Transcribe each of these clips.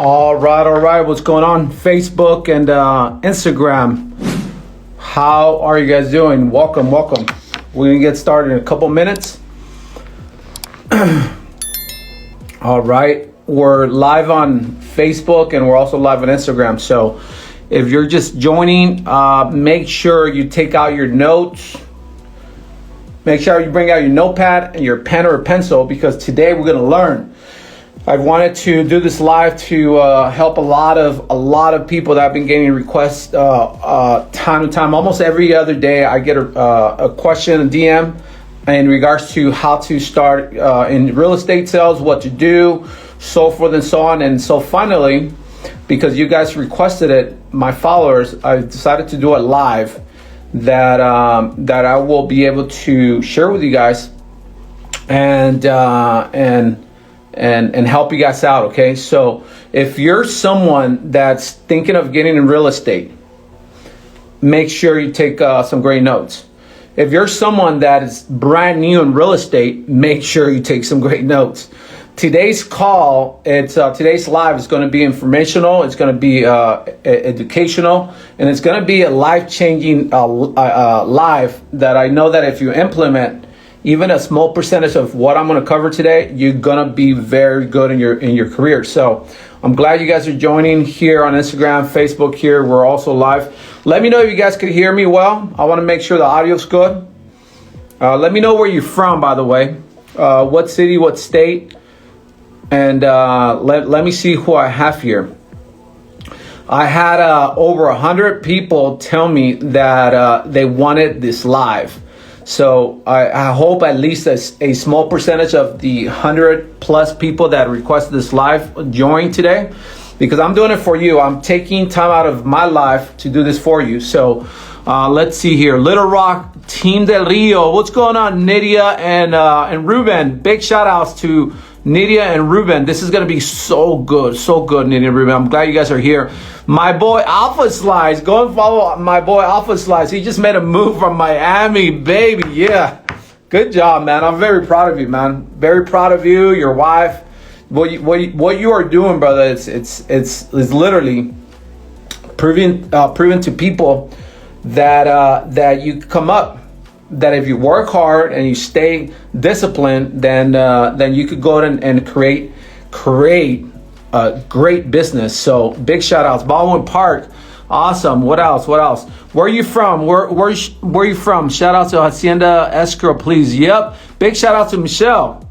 All right. What's going on? Facebook and Instagram. How are you guys doing? Welcome. We're going to get started in a couple minutes. All right. We're live on Facebook and we're also live on Instagram. So if you're just joining, make sure you take out your notes. Make sure you bring out your notepad and your pen or a pencil, because today we're going to learn. I wanted to do this live to help a lot of people that have been getting requests time to time. Almost every other day I get a question, a DM, in regards to how to start in real estate sales, what to do, so forth and so on. And so finally, because you guys requested it, my followers, I decided to do it live, that I will be able to share with you guys and help you guys out. Okay, so if you're someone that's thinking of getting in real estate, make sure you take some great notes. If you're someone that is brand new in real estate, make sure you take some great notes. Today's call, today's live is going to be informational. It's going to be educational, and it's going to be a life-changing live that I know that if you implement even a small percentage of what I'm going to cover today, you're going to be very good in your career. So I'm glad you guys are joining here on Instagram, Facebook. Here we're also live. Let me know if you guys could hear me well. I want to make sure the audio's good. Let me know where you're from, by the way. What city, what state. And let me see who I have here. I had over 100 people tell me that they wanted this live. So I hope at least a small percentage of the 100 plus people that requested this live join today, because I'm doing it for you. I'm taking time out of my life to do this for you. So let's see here. Little Rock, Team Del Rio. What's going on, Nydia and Ruben? Big shout outs to Nydia and Ruben. This is going to be so good, Nydia and Ruben. I'm glad you guys are here. My boy Alpha Slice, go and follow my boy Alpha Slice. He just made a move from Miami, baby. Yeah, good job, man. I'm very proud of you, man. Very proud of you, your wife. What you are doing, brother. It's literally proving to people that you come up. That if you work hard and you stay disciplined, then you could go and create a great business. So big shout outs. Baldwin Park, awesome. What else? Where are you from? Where you from? Shout out to Hacienda Escrow, please. Yep. Big shout out to Michelle.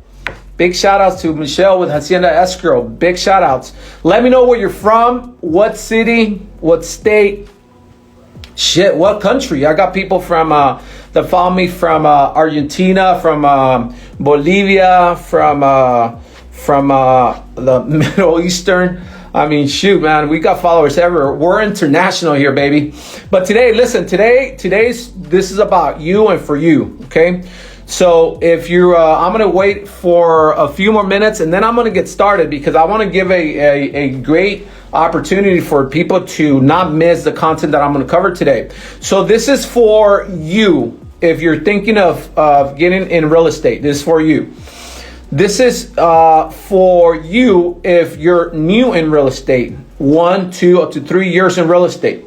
Big shout outs to Michelle with Hacienda Escrow. Big shout outs. Let me know where you're from, what city, what state, what country. I got people from that follow me from Argentina, from Bolivia, from the Middle Eastern. I mean, shoot, man, we got followers everywhere. We're international here, baby. But today, listen, this is about you and for you, okay? So if you're, I'm gonna wait for a few more minutes and then I'm gonna get started, because I wanna give a great opportunity for people to not miss the content that I'm gonna cover today. So this is for you. If you're thinking of getting in real estate, this is for you. This is for you if you're new in real estate, 1, 2, up to 3 years in real estate.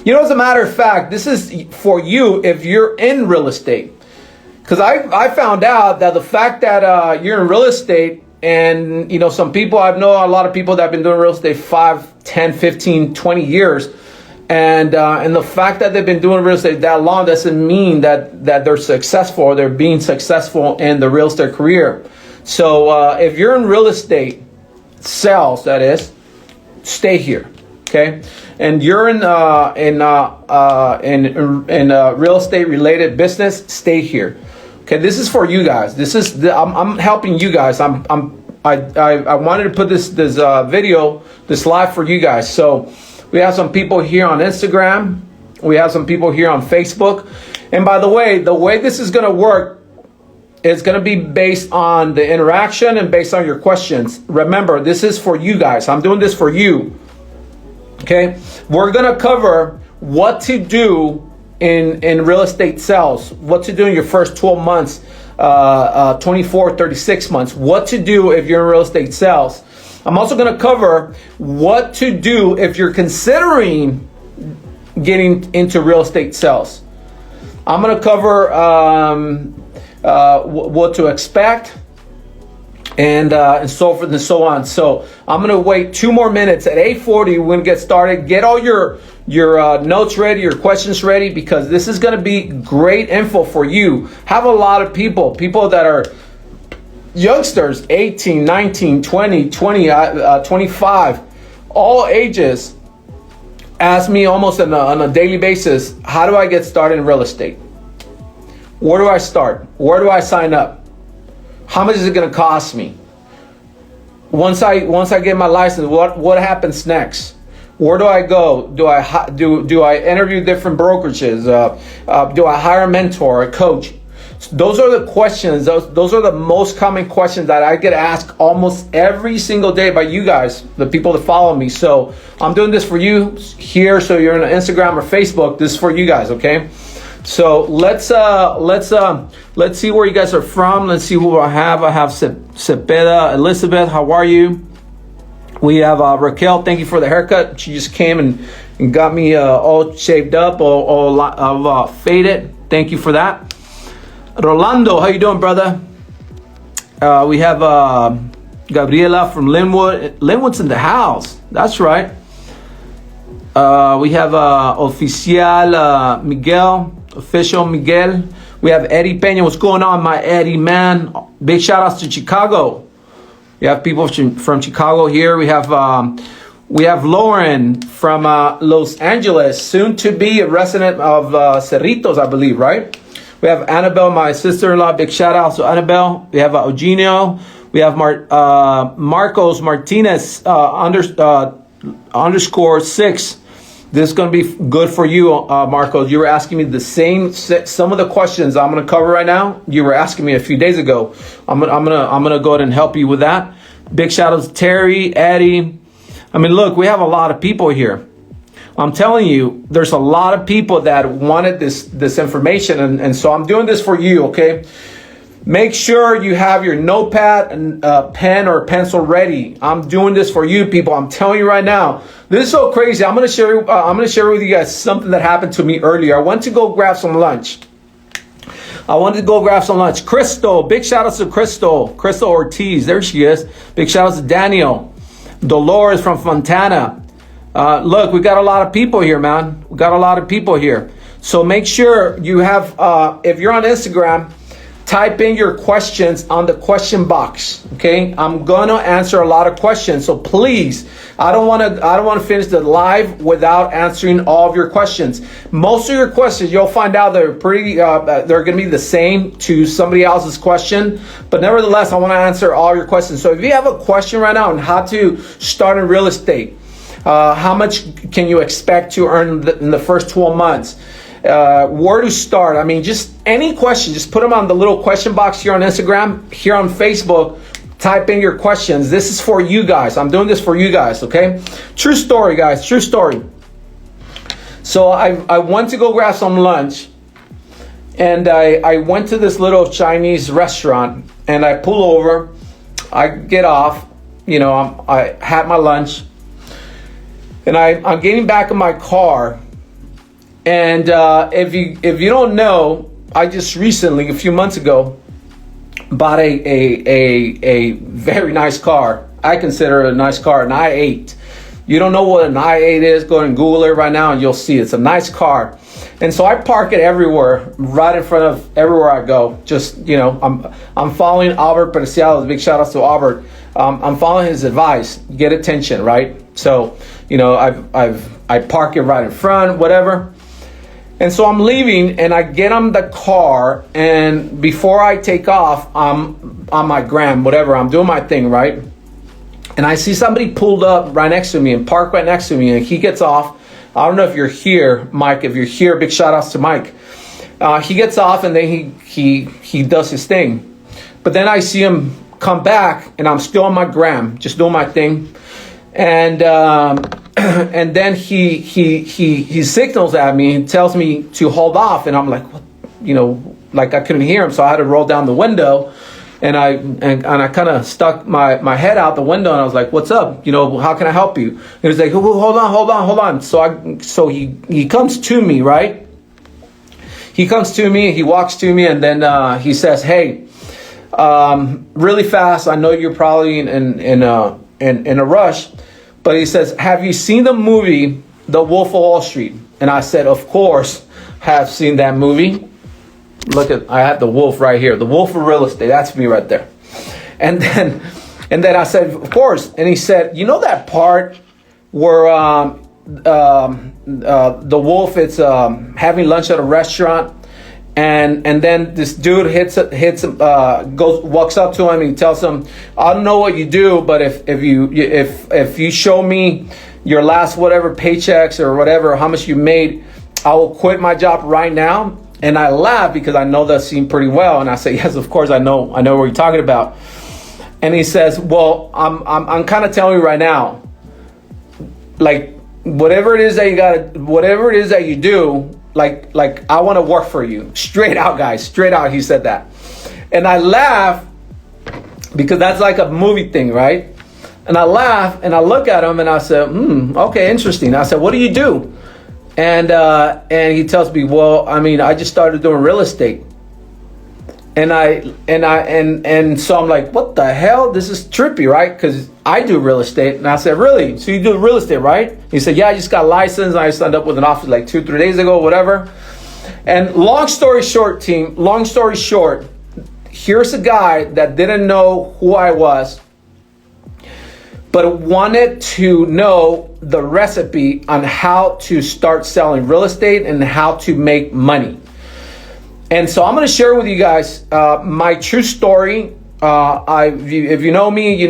You know, as a matter of fact, this is for you if you're in real estate. Because I found out that the fact that you're in real estate, and you know, some people, I know a lot of people that have been doing real estate 5, 10, 15, 20 years. And the fact that they've been doing real estate that long doesn't mean that they're successful or they're being successful in the real estate career. So if you're in real estate sales, that is, stay here, okay? And you're in real estate related business, stay here, okay? This is for you guys. I'm helping you guys. I wanted to put this video, this live for you guys. So we have some people here on Instagram. We have some people here on Facebook. And by the way this is going to work, it's going to be based on the interaction and based on your questions. Remember, this is for you guys. I'm doing this for you. Okay? We're going to cover what to do in real estate sales, what to do in your first 12 months, 24, 36 months, what to do if you're in real estate sales. I'm also going to cover what to do if you're considering getting into real estate sales. I'm going to cover what to expect and so forth and so on. So I'm going to wait 2 more minutes. At 8:40, we're going to get started. Get all your notes ready, your questions ready, because this is going to be great info for you. Have a lot of people that are youngsters, 18, 19, 20, 25, all ages, ask me almost on a daily basis, how do I get started in real estate? Where do I start? Where do I sign up? How much is it going to cost me? Once I get my license, what happens next? Where do I go? Do I interview different brokerages? Do I hire a mentor, a coach? Those are the questions. Those are the most common questions that I get asked almost every single day by you guys, the people that follow me. So I'm doing this for you here. So you're on Instagram or Facebook. This is for you guys, okay? So let's see where you guys are from. Let's see who I have. I have Cepeda, Elizabeth. How are you? We have Raquel. Thank you for the haircut. She just came and got me all shaved up, all faded. Thank you for that. Rolando, how you doing, brother? We have Gabriela from Linwood. Linwood's in the house. That's right. We have Official Miguel. We have Eddie Peña. What's going on, my Eddie, man? Big shout outs to Chicago. We have people from Chicago here. We have Lauren from Los Angeles, soon to be a resident of Cerritos, I believe, right? We have Annabelle, my sister-in-law. Big shout out to Annabelle. We have Eugenio. We have Marcos Martinez _6. This is going to be good for you, Marcos. You were asking me some of the questions I'm going to cover right now. You were asking me a few days ago. I'm gonna go ahead and help you with that. Big shout out to Terry, Eddie. I mean, look, we have a lot of people here. I'm telling you, there's a lot of people that wanted this information, and so I'm doing this for you, okay? Make sure you have your notepad and pen or pencil ready. I'm doing this for you, people. I'm telling you right now, this is so crazy. I'm gonna share with you guys something that happened to me earlier. I went to go grab some lunch. Crystal, big shout out to Crystal Ortiz. There she is. Big shout out to Daniel. Dolores from Fontana. Look, we got a lot of people here, man. We got a lot of people here. So make sure you have, if you're on Instagram, type in your questions on the question box. Okay, I'm gonna answer a lot of questions. So please, I don't want to finish the live without answering all of your questions. Most of your questions, you'll find out they're they're gonna be the same to somebody else's question. But nevertheless, I want to answer all your questions. So if you have a question right now on how to start in real estate, how much can you expect to earn in the first 12 months? Where to start? I mean, just any question, just put them on the little question box here on Instagram, here on Facebook. Type in your questions. This is for you guys. I'm doing this for you guys, okay? True story, guys. True story. So I went to go grab some lunch, and I went to this little Chinese restaurant, and I pull over. I get off. You know, I had my lunch. And I'm getting back in my car, and if you don't know, I just recently, a few months ago, bought a very nice car. I consider it a nice car, an i8. You don't know what an i8 is? Go and Google it right now, and you'll see it's a nice car. And so I park it everywhere, right in front of everywhere I go. Just, you know, I'm following Albert Preciado. Big shout out to Albert. I'm following his advice. Get attention, right? So, you know, I park it right in front, whatever. And so I'm leaving, and I get on the car, and before I take off, I'm on my gram, whatever. I'm doing my thing, right? And I see somebody pulled up right next to me and parked right next to me, and he gets off. I don't know if you're here, Mike. If you're here, big shout outs to Mike. He gets off, and then he does his thing. But then I see him come back, and I'm still on my gram, just doing my thing. And then he signals at me and tells me to hold off, and I'm like, what? You know, like I couldn't hear him, so I had to roll down the window. And I kind of stuck my head out the window, and I was like, "What's up? How can I help you?" And he was like, "Hold on." So he comes to me, right? He comes to me, he walks to me, and then he says, "Hey, really fast. I know you're probably in a rush, but," he says, "have you seen the movie The Wolf of Wall Street?" And I said, "Of course, have seen that movie." I have the wolf right here, the wolf of real estate. That's me right there. And then I said, "Of course." And he said, "You know that part where the wolf is having lunch at a restaurant, and then this dude walks up to him and he tells him, 'I don't know what you do, but if you show me your last whatever paychecks or whatever, how much you made, I will quit my job right now.'" And I laugh because I know that scene pretty well. And I say, "Yes, of course, I know what you're talking about." And he says, "Well, I'm kind of telling you right now, like, whatever it is that you do, like I want to work for you." Straight out, guys, straight out, he said that. And I laugh because that's like a movie thing, right? And I laugh and I look at him and I said, "Okay, interesting." I said, "What do you do?" And he tells me, "Well, I just started doing real estate." And so I'm like, "What the hell? This is trippy, right?" Because I do real estate. And I said, "Really? So you do real estate, right?" He said, "Yeah, I just got licensed. I signed up with an office like 2-3 days ago, whatever." And long story short, here's a guy that didn't know who I was, but wanted to know the recipe on how to start selling real estate and how to make money. And so I'm going to share with you guys my true story. If you know me,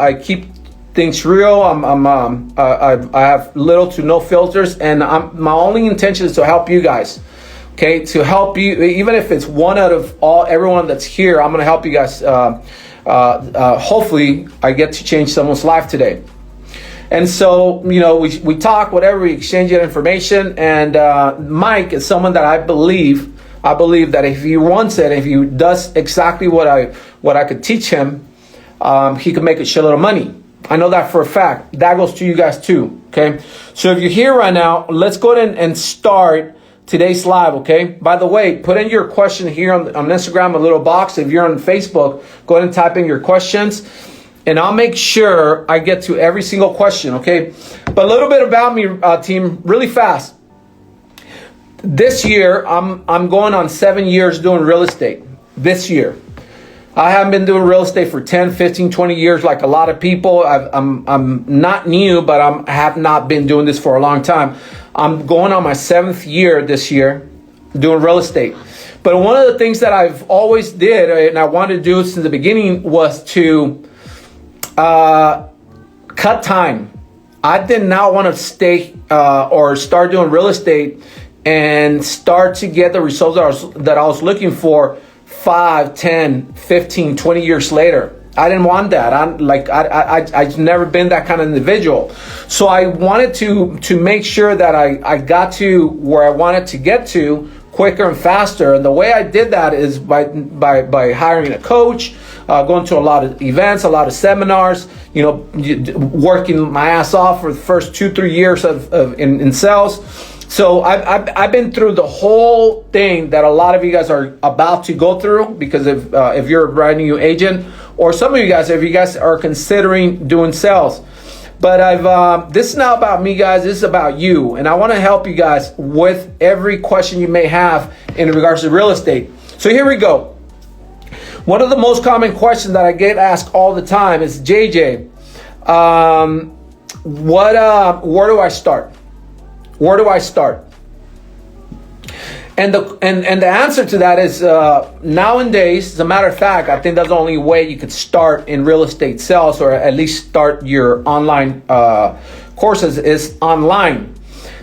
I keep things real. I have little to no filters, and my only intention is to help you guys. Okay, to help you, even if it's one out of everyone that's here, I'm going to help you guys. Hopefully I get to change someone's life today. And so, we talk, whatever, we exchange that information. And Mike is someone that I believe that if he wants it, if he does exactly what I could teach him, he could make a shitload of money. I know that for a fact. That goes to you guys too. Okay. So if you're here right now, let's go ahead and start today's live, okay? By the way, put in your question here on Instagram, a little box. If you're on Facebook, go ahead and type in your questions, and I'll make sure I get to every single question, okay? But a little bit about me, team, really fast. This year, I'm going on 7 years doing real estate. This year. I haven't been doing real estate for 10, 15, 20 years like a lot of people. I'm not new, but I have not been doing this for a long time. I'm going on my 7th year this year doing real estate. But one of the things that I've always did, and I wanted to do since the beginning, was to cut time. I did not want to stay or start doing real estate and start to get the results that I was looking for 5, 10, 15, 20 years later. I didn't want that. I've never been that kind of individual. So I wanted to make sure that I got to where I wanted to get to quicker and faster. And the way I did that is by hiring a coach, going to a lot of events, a lot of seminars, working my ass off for the first 2-3 years in sales. So I've been through the whole thing that a lot of you guys are about to go through, because if you're a brand new agent, or some of you guys, if you guys are considering doing sales. But this is not about me, guys. This is about you. And I want to help you guys with every question you may have in regards to real estate. So here we go. One of the most common questions that I get asked all the time is, JJ, where do I start? Where do I start? And the answer to that is nowadays, as a matter of fact, I think that's the only way you could start in real estate sales, or at least start your online courses, is online.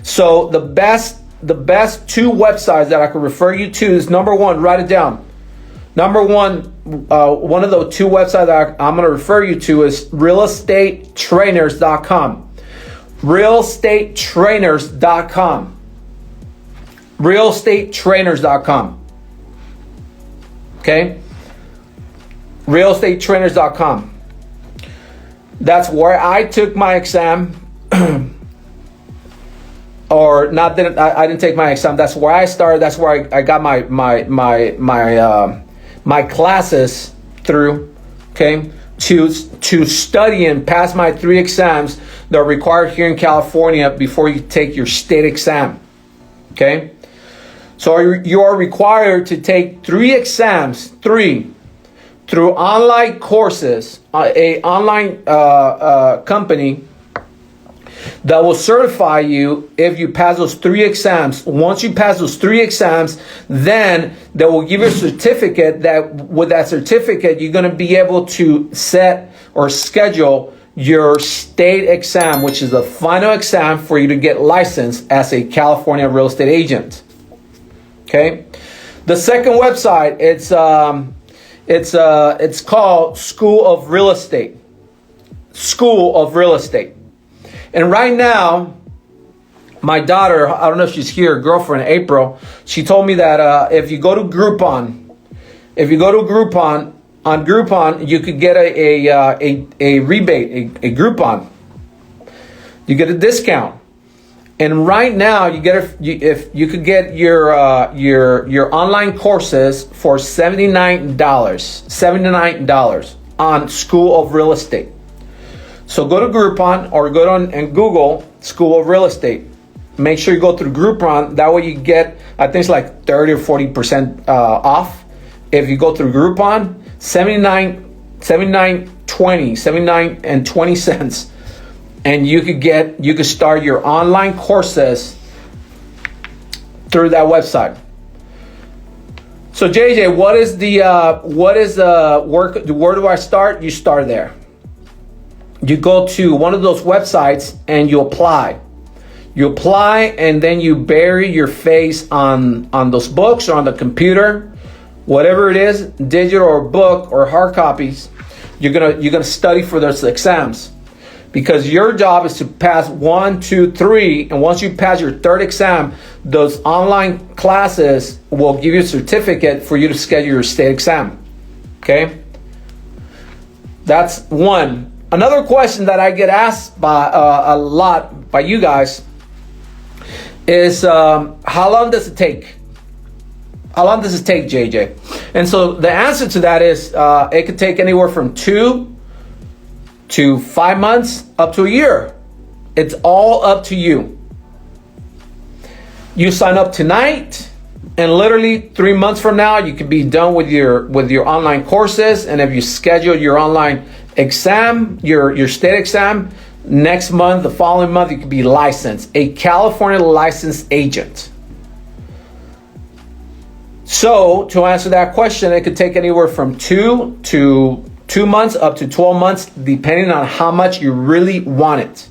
So the best 2 websites that I could refer you to is, number one, write it down. Number one, one of the 2 websites that I'm going to refer you to is realestatetrainers.com. realestatetrainers.com. realestatetrainers.com. Okay. realestatetrainers.com. That's where I took my exam. Or not that I didn't take my exam. That's where I started. That's where I got my classes through. Okay, to study and pass my 3 exams that are required here in California before you take your state exam. Okay, so you are required to take 3 exams, 3, through online courses, a online company that will certify you if you pass those 3 exams. Once you pass those 3 exams, then they will give you a certificate that with that certificate, you're going to be able to set or schedule your state exam, which is the final exam for you to get licensed as a California real estate agent. Okay. The second website, it's called School of Real Estate. School of Real Estate. And right now, my daughter, I don't know if she's here, girlfriend, April, she told me that if you go to Groupon, on Groupon, you could get a rebate, a Groupon. You get a discount. And right now, if you could get your online courses for $79 on School of Real Estate. So go to Groupon or go on and Google School of Real Estate. Make sure you go through Groupon. That way you get, I think it's like 30 or 40% off. If you go through Groupon, $79.20. And you could start your online courses through that website. So JJ, where do I start? You start there. You go to one of those websites and you apply. You apply and then you bury your face on those books or on the computer, whatever it is, digital or book or hard copies. You're gonna study for those exams, because your job is to pass 1, 2, 3, and once you pass your 3rd exam, those online classes will give you a certificate for you to schedule your state exam. Okay, that's one. Another question that I get asked by a lot by you guys is how long does it take? How long does it take, JJ? And so the answer to that is it could take anywhere from 2 to 5 months up to a year. It's all up to you. You sign up tonight, and literally 3 months from now, you could be done with your online courses. And if you schedule your online exam, your state exam, next month, the following month, you could be licensed, a California licensed agent. So to answer that question, it could take anywhere from 2 months up to 12 months, depending on how much you really want it.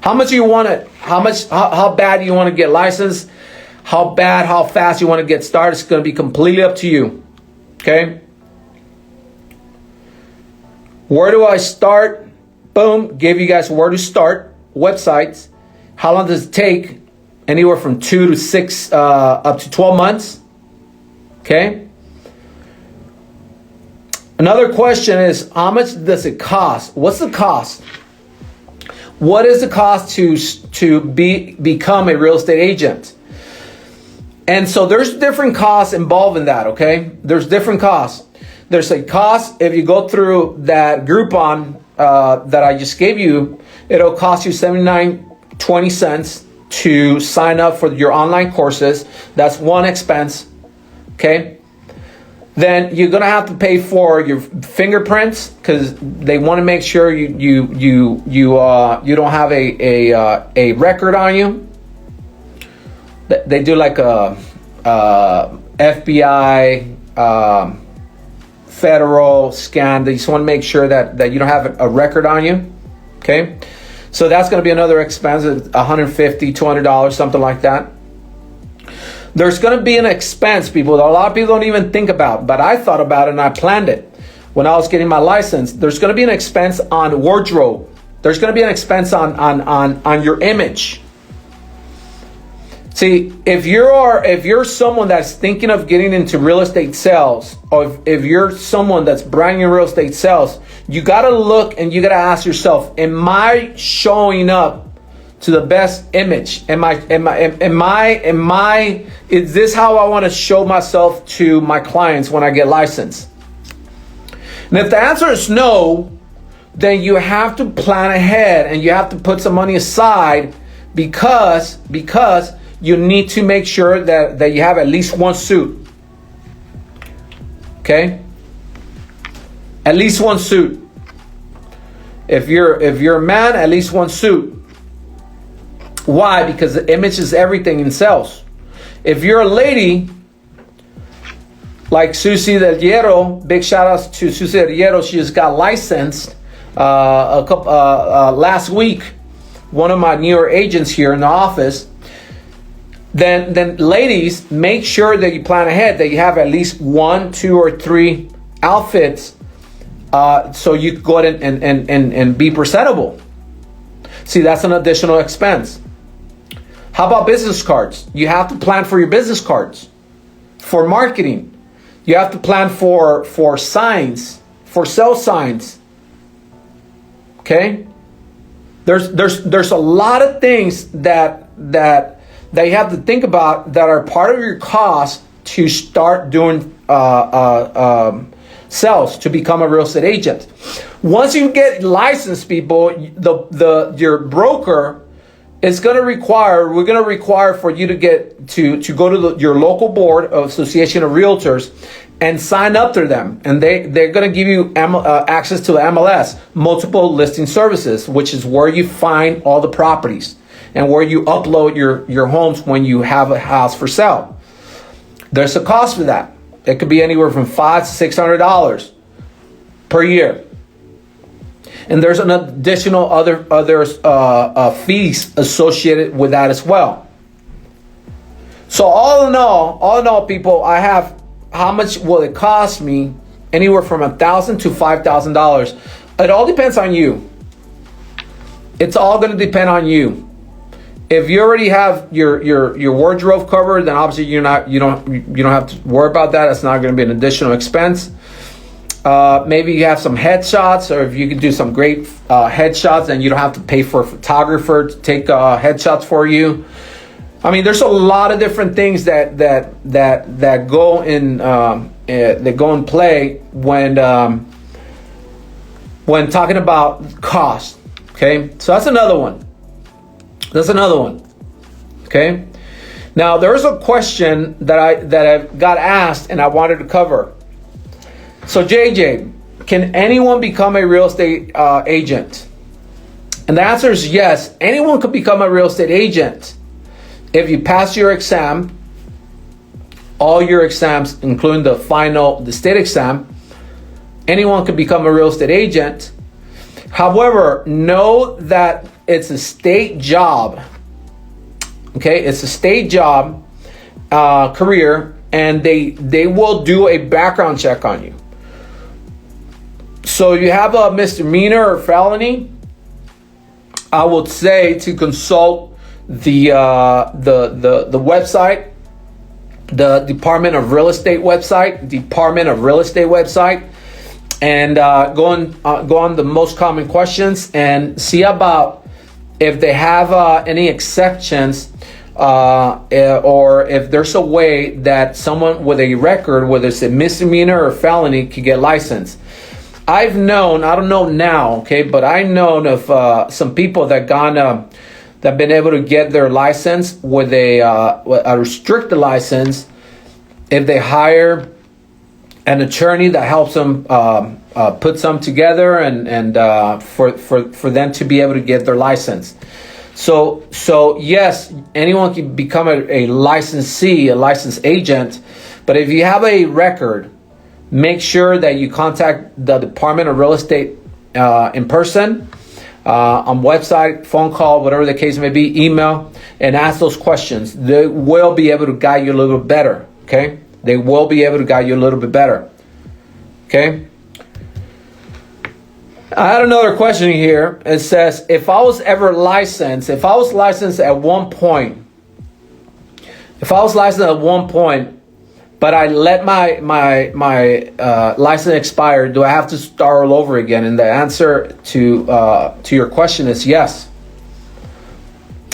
How much you want it, how bad you want to get licensed, how fast you want to get started. It's going to be completely up to you. Okay. Where do I start? Boom, gave you guys where to start, websites. How long does it take? Anywhere from 2 to 6, up to 12 months. Okay. Another question is, how much does it cost? What's the cost? What is the cost to become a real estate agent? And so there's different costs involved in that, okay? There's different costs. There's a cost if you go through that Groupon that I just gave you. It'll cost you $79.20 to sign up for your online courses. That's one expense, okay? Then you're gonna have to pay for your fingerprints, because they want to make sure you don't have a record on you. They do like a FBI federal scan. They just want to make sure that you don't have a record on you. Okay, so that's going to be another expense of $150, $200, something like that. There's going to be an expense, people, that a lot of people don't even think about, but I thought about it and I planned it when I was getting my license. There's going to be an expense on wardrobe. There's going to be an expense on your image. See, if you're someone that's thinking of getting into real estate sales, or if you're someone that's brand new real estate sales, you got to look and you got to ask yourself, am I showing up to the best image? Is this how I want to show myself to my clients when I get licensed? And if the answer is no, then you have to plan ahead and you have to put some money aside because you need to make sure that you have at least one suit. Okay? At least one suit. If you're a man, at least one suit. Why? Because the image is everything in sales. If you're a lady, like Susie Del Hierro, big shout outs to Susie Del Hierro. She just got licensed last week. One of my newer agents here in the office. Then ladies, make sure that you plan ahead, that you have at least 1, 2, or 3 outfits, so you can go ahead and be presentable. See, that's an additional expense. How about business cards? You have to plan for your business cards, for marketing. You have to plan for signs, for sale signs. Okay? There's a lot of things that you have to think about that are part of your cost to start doing sales, to become a real estate agent. Once you get licensed, people, your broker is going to require for you to get to go to your local board of Association of Realtors and sign up through them, and they're going to give you access to the MLS, multiple listing services, which is where you find all the properties and where you upload your homes when you have a house for sale. There's a cost for that. It could be anywhere from $500 to $600 per year. And there's an additional other fees associated with that as well. So all in all, people, I have, how much will it cost me? Anywhere from $1,000 to $5,000. It all depends on you. It's all going to depend on you. If you already have your wardrobe covered, then obviously you don't have to worry about that. It's not going to be an additional expense. Maybe you have some headshots, or if you can do some great headshots, then you don't have to pay for a photographer to take headshots for you. I mean, there's a lot of different things that go in play when talking about cost. Okay, so that's another one. Okay. Now there's a question that I got asked and I wanted to cover. So JJ, can anyone become a real estate agent? And the answer is yes. Anyone could become a real estate agent if you pass your exam, all your exams, including the state exam. Anyone could become a real estate agent. However, know that it's a state job. Okay, it's a state job, career, and they will do a background check on you. So you have a misdemeanor or felony, I would say to consult the website, the Department of Real Estate website, and go on the most common questions and see about if they have any exceptions, or if there's a way that someone with a record, whether it's a misdemeanor or felony, can get licensed. I've known, I don't know now, okay, but I've known of some people that been able to get their license with a restricted license if they hire an attorney that helps them put some together and for them to be able to get their license. So yes, anyone can become a licensee, a licensed agent, but if you have a record, make sure that you contact the Department of Real Estate in person, on website, phone call, whatever the case may be, email, and ask those questions. They will be able to guide you a little bit better, okay? They will be able to guide you a little bit better, okay? I had another question here. It says, if I was licensed at one point, If I was licensed at one point, but I let my license expire, do I have to start all over again? And the answer to your question is yes.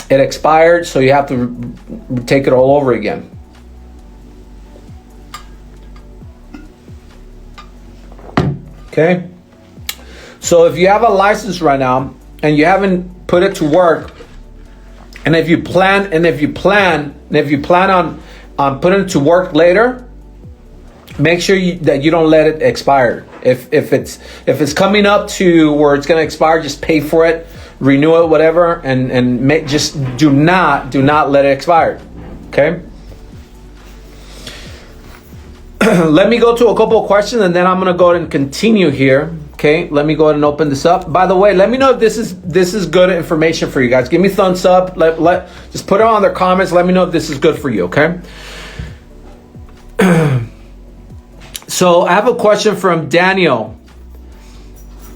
It expired, so you have to take it all over again. Okay. So if you have a license right now and you haven't put it to work, and if you plan on putting it to work later, make sure that you don't let it expire. If it's coming up to where it's going to expire, just pay for it, renew it, whatever, and just do not let it expire. Okay. Let me go to a couple of questions, and then I'm going to go ahead and continue here. Okay, let me go ahead and open this up. By the way, let me know if this is good information for you guys. Give me thumbs up. Just put it on their comments. Let me know if this is good for you. Okay. So I have a question from Daniel.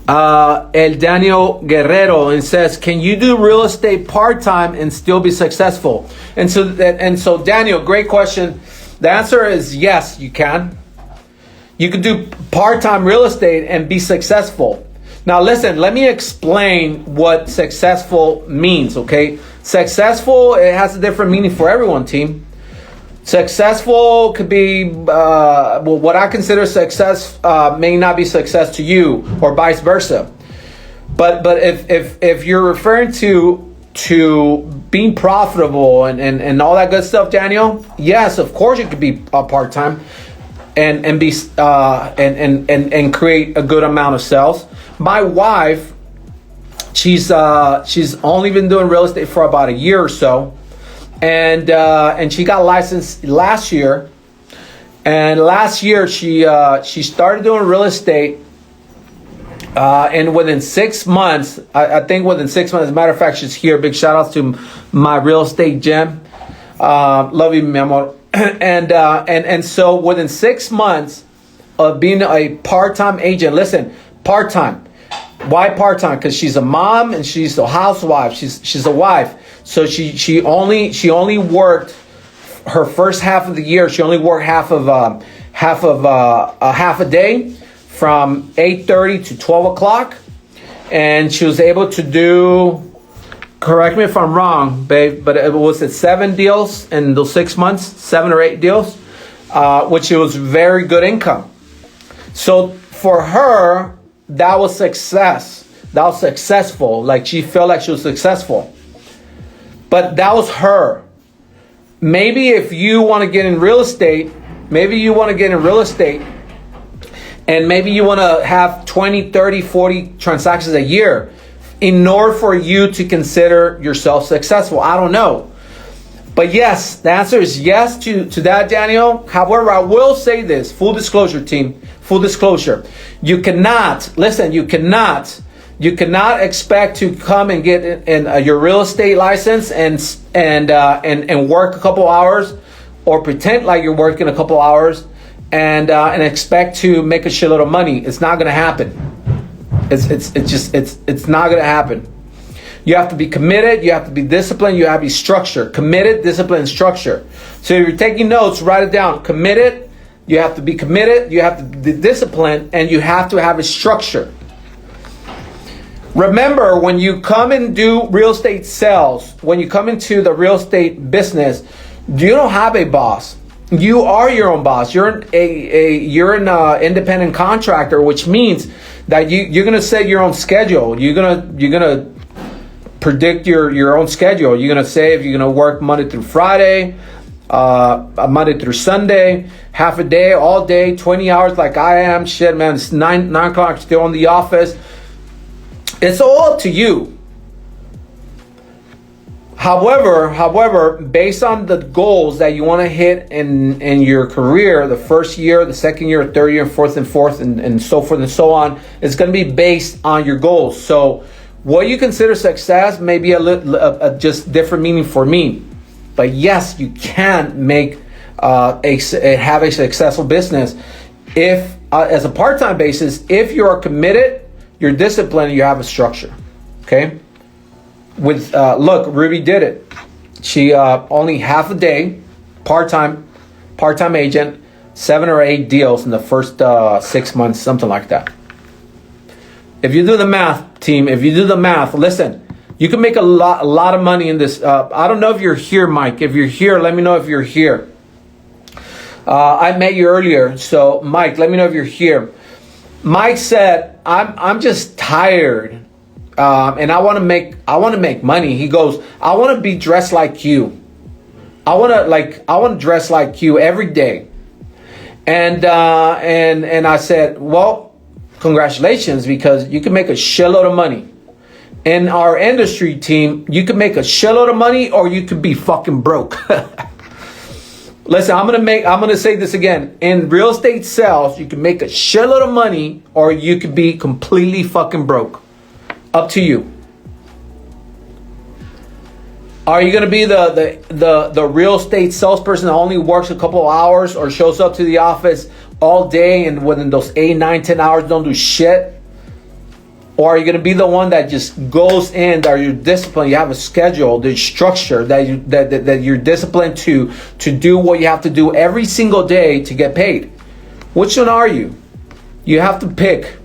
El Daniel Guerrero, and says, "Can you do real estate part-time and still be successful?" And so Daniel, great question. The answer is yes, you can. You could do part-time real estate and be successful. Now listen, let me explain what successful means, okay? Successful, it has a different meaning for everyone, team. Successful could be, what I consider success may not be success to you, or vice versa. But if you're referring to being profitable and all that good stuff, Daniel, yes, of course it could be part-time and be and create a good amount of sales. My wife, she's only been doing real estate for about a year or so, and she got licensed last year. And last year she started doing real estate, and within 6 months, I think within 6 months, as a matter of fact, she's here. Big shout outs to my real estate gem. Love you, mi amor. And so within 6 months of being a part-time agent, listen, part-time. Why part-time? Because she's a mom and she's a housewife. She's a wife. So she only worked her first half of the year. She only worked half a day from 8:30 to 12 o'clock, and she was able to do, correct me if I'm wrong, babe, but it was 7 deals in those 6 months, 7 or 8 deals, which was very good income. So for her, that was success. That was successful. Like, she felt like she was successful. But that was her. Maybe if you want to get in real estate, and maybe you want to have 20, 30, 40 transactions a year in order for you to consider yourself successful. I don't know. But yes, the answer is yes to that, Daniel. However, I will say this, full disclosure, team, full disclosure. You cannot expect to come and get in your real estate license and work a couple hours, or pretend like you're working a couple hours and expect to make a shitload of money. It's not going to happen. It's not going to happen. You have to be committed. You have to be disciplined. You have to be structured. Committed, disciplined, structure. So if you're taking notes, write it down. Committed. You have to be committed. You have to be disciplined, and you have to have a structure. Remember, when you come and do real estate sales, when you come into the real estate business, you don't have a boss. You are your own boss. You're an independent contractor, which means that you're gonna set your own schedule. You're gonna predict your own schedule. You're gonna say if you're gonna work Monday through Friday, Monday through Sunday, half a day, all day, 20 hours like I am. Shit, man, it's 9 o'clock, still in the office. It's all up to you. However, based on the goals that you want to hit in your career, the first year, the second year, third year, fourth, and so forth and so on, it's going to be based on your goals. So what you consider success may be a just different meaning for me. But yes, you can make have a successful business if, as a part-time basis, if you are committed, you're disciplined, you have a structure. Okay. With look, Ruby did it. She only half a day, part-time agent, 7 or 8 deals in the first 6 months, something like that. If you do the math, team, listen, you can make a lot of money in this. I don't know if you're here, Mike. If you're here, let me know if you're here. I met you earlier, so Mike, let me know if you're here. Mike said, I'm just tired, and I want to make money. He goes, I want to be dressed like you. I want to dress like you every day. And I said, well, congratulations, because you can make a shitload of money. In our industry, team, you can make a shitload of money, or you could be fucking broke. Listen, I'm gonna say this again. In real estate sales, you can make a shitload of money, or you could be completely fucking broke. Up to you. Are you gonna be the real estate salesperson that only works a couple of hours, or shows up to the office all day and within those 8, 9, 10 hours don't do shit? Or are you going to be the one that just goes in, that you're disciplined, you have a schedule, there's structure, that you're disciplined to do what you have to do every single day to get paid? Which one are you? You have to pick.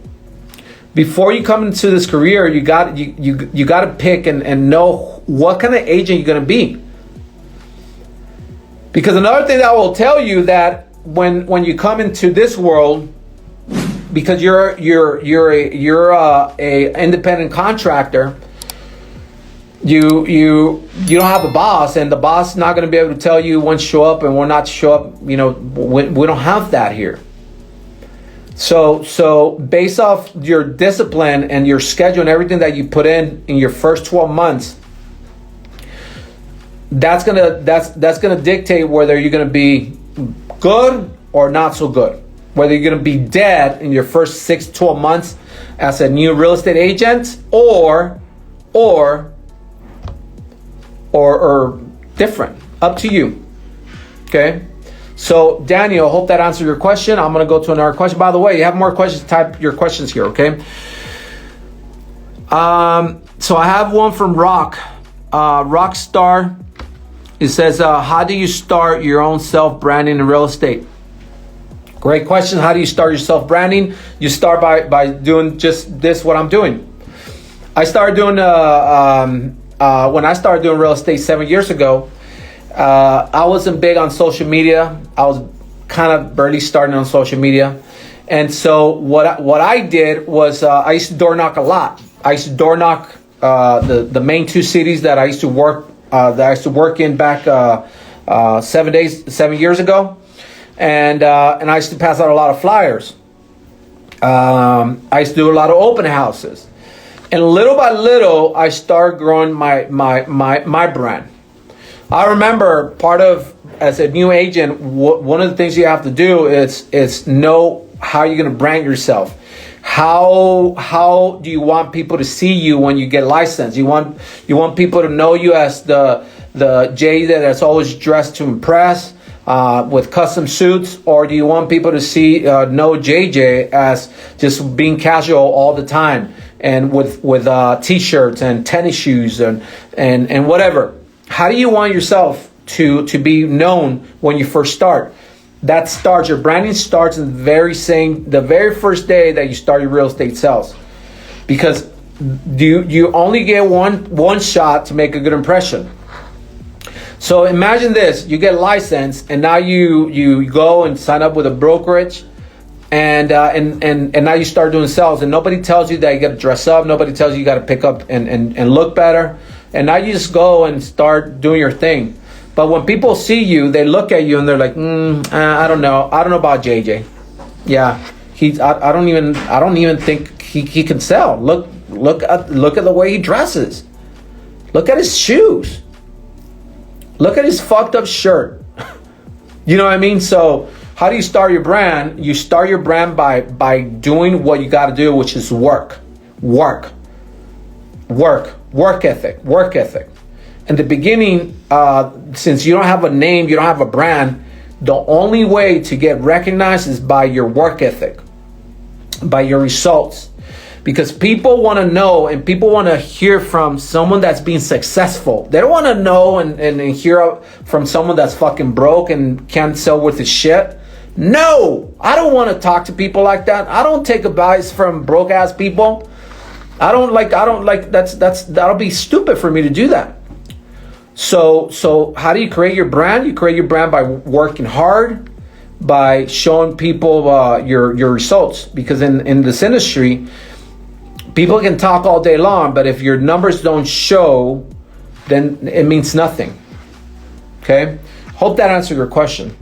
Before you come into this career, you got to pick and know what kind of agent you're going to be. Because another thing that I will tell you, that when you come into this world, because you're a independent contractor, you don't have a boss, and the boss is not going to be able to tell you when to show up and when not to show up. We don't have that here. So based off your discipline and your schedule and everything that you put in your first 12 months, that's gonna dictate whether you're gonna be good or not so good. Whether you're going to be dead in your first 6 to 12 months as a new real estate agent, or different. Up to you. Okay. So Daniel, hope that answered your question. I'm going to go to another question. By the way, you have more questions, type your questions here. Okay. So I have one from Rockstar. It says, how do you start your own self-branding in real estate? Great question. How do you start your self-branding? You start by doing just this, what I'm doing. I started doing, when I started doing real estate 7 years ago, I wasn't big on social media. I was kind of barely starting on social media. And so what I did was, I used to door knock a lot. I used to door knock the main 2 cities that I used to work in back 7 years ago. And I used to pass out a lot of flyers. I used to do a lot of open houses, and little by little, I started growing my brand. I remember as a new agent, one of the things you have to do is know how you're going to brand yourself. How do you want people to see you when you get licensed? You want people to know you as the Jay that's always dressed to impress, with custom suits, or do you want people to know JJ as just being casual all the time, and with t-shirts and tennis shoes and whatever? How do you want yourself to be known when you first start? Your branding starts in the very first day that you start your real estate sales, because you only get one shot to make a good impression. So imagine this: you get licensed, and now you go and sign up with a brokerage, and now you start doing sales, and nobody tells you that you got to dress up. Nobody tells you got to pick up and look better. And now you just go and start doing your thing. But when people see you, they look at you and they're like, I don't know about JJ. Yeah, I don't even think he can sell. Look at the way he dresses. Look at his shoes. Look at his fucked up shirt. You know what I mean? So how do you start your brand? You start your brand by doing what you got to do, which is work ethic. In the beginning, since you don't have a name, you don't have a brand, the only way to get recognized is by your work ethic, by your results. because people want to know and people want to hear from someone that's being successful. They don't want to know and hear from someone that's fucking broke and can't sell worth his shit. No, I don't want to talk to people like that. I don't take advice from broke ass people. I don't like that'll be stupid for me to do that. So how do you create your brand? You create your brand by working hard, by showing people your results. Because in this industry, people can talk all day long, but if your numbers don't show, then it means nothing. Okay? Hope that answered your question.